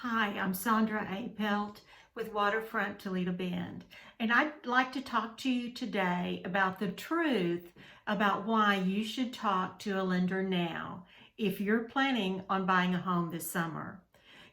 Hi, I'm Sandra A. Pelt with Waterfront Toledo Bend, and I'd like to talk to you today about the truth about why you should talk to a lender now if you're planning on buying a home this summer.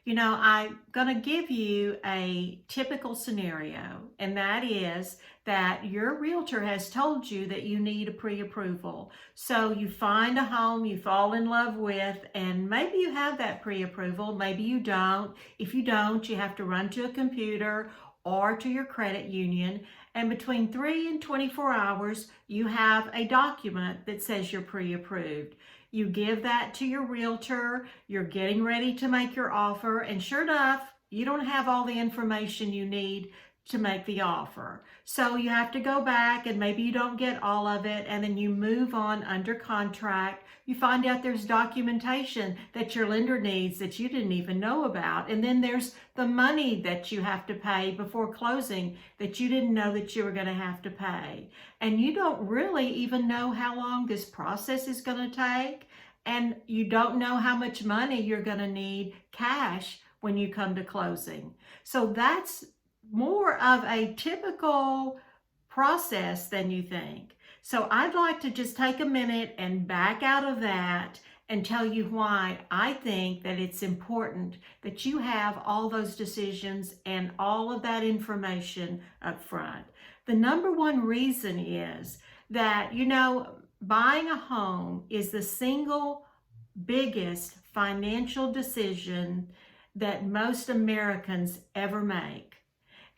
I'm going to give you a typical scenario, and that is that your realtor has told you that you need a pre-approval. So you find a home you fall in love with, and maybe you have that pre-approval, maybe you don't. If you don't, you have to run to a computer or to your credit union, and between 3 and 24 hours, you have a document that says you're pre-approved. You give that to your realtor, you're getting ready to make your offer, and sure enough, you don't have all the information you need to make the offer. So you have to go back and maybe you don't get all of it, and then you move on under contract. You find out there's documentation that your lender needs that you didn't even know about. And then there's the money that you have to pay before closing that you didn't know that you were going to have to pay. And you don't really even know how long this process is going to take. And you don't know how much money you're going to need cash when you come to closing. So that's more of a typical process than you think. So I'd like to just take a minute and back out of that and tell you why I think that it's important that you have all those decisions and all of that information up front. The number one reason is that, buying a home is the single biggest financial decision that most Americans ever make.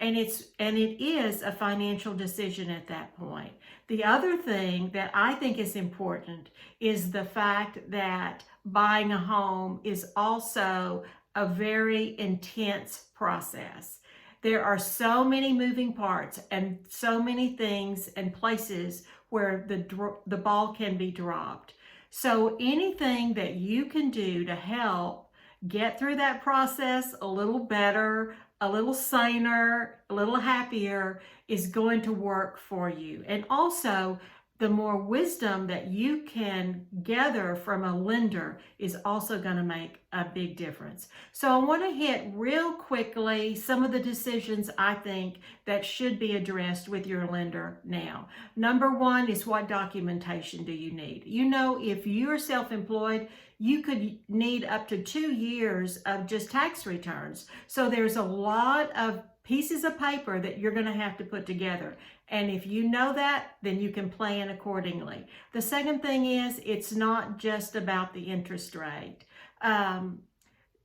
And it is a financial decision at that point. The other thing that I think is important is the fact that buying a home is also a very intense process. There are so many moving parts and so many things and places where the ball can be dropped. So anything that you can do to help get through that process a little better, a little saner, a little happier is going to work for you. And also, the more wisdom that you can gather from a lender is also going to make a big difference. So I want to hit real quickly some of the decisions I think that should be addressed with your lender now. Number one is, what documentation do you need? If you're self-employed, you could need up to 2 years of just tax returns. So there's a lot of pieces of paper that you're going to have to put together. And if you know that, then you can plan accordingly. The second thing is, it's not just about the interest rate.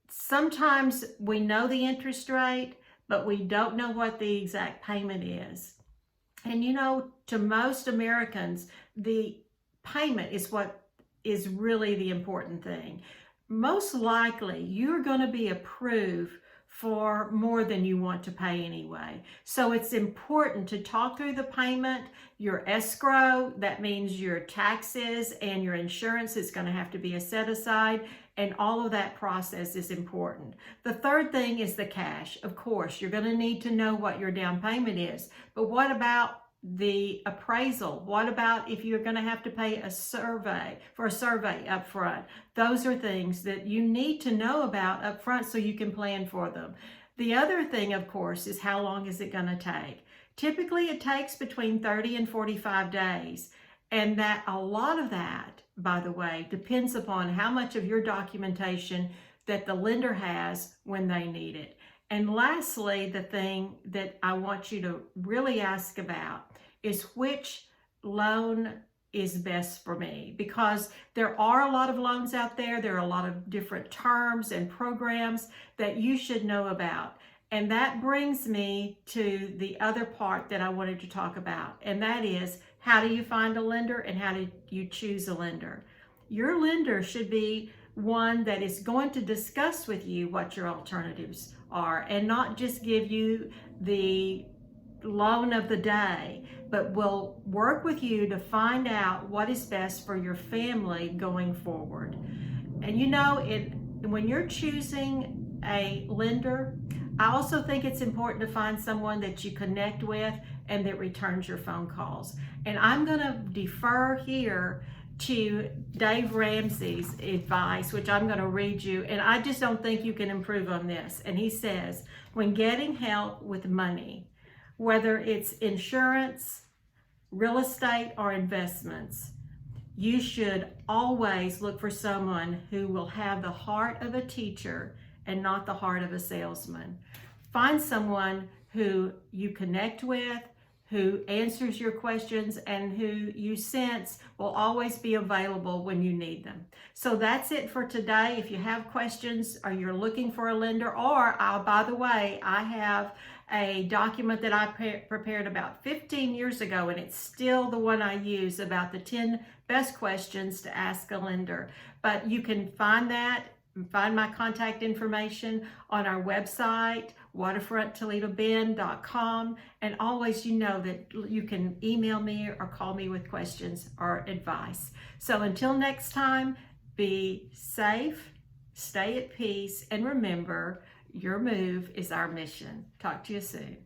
Sometimes we know the interest rate, but we don't know what the exact payment is. And to most Americans, the payment is what is really the important thing. Most likely, you're going to be approved for more than you want to pay anyway. So it's important to talk through the payment, your escrow, that means your taxes and your insurance is going to have to be a set aside, and all of that process is important. The third thing is the cash. Of course, you're going to need to know what your down payment is, but what about the appraisal? What about if you're going to have to pay a survey up front? Those are things that you need to know about up front so you can plan for them. The other thing, of course, is how long is it going to take? Typically, it takes between 30 and 45 days. And that a lot of that, by the way, depends upon how much of your documentation that the lender has when they need it. And lastly, the thing that I want you to really ask about is, which loan is best for me? Because there are a lot of loans out there. There are a lot of different terms and programs that you should know about. And that brings me to the other part that I wanted to talk about. And that is, how do you find a lender and how do you choose a lender? Your lender should be one that is going to discuss with you what your alternatives are and not just give you the loan of the day, but will work with you to find out what is best for your family going forward. And when you're choosing a lender, I also think it's important to find someone that you connect with and that returns your phone calls. And I'm going to defer here to Dave Ramsey's advice, which I'm going to read you, and I just don't think you can improve on this. And he says, when getting help with money, whether it's insurance, real estate, or investments, you should always look for someone who will have the heart of a teacher and not the heart of a salesman. Find someone who you connect with, who answers your questions, and who you sense will always be available when you need them. So that's it for today. If you have questions or you're looking for a lender, or by the way, I have a document that I prepared about 15 years ago, and it's still the one I use, about the 10 best questions to ask a lender. But you can find that, find my contact information on our website, waterfronttoledobend.com. And always, you know that you can email me or call me with questions or advice. So until next time, be safe, stay at peace, and remember, your move is our mission. Talk to you soon.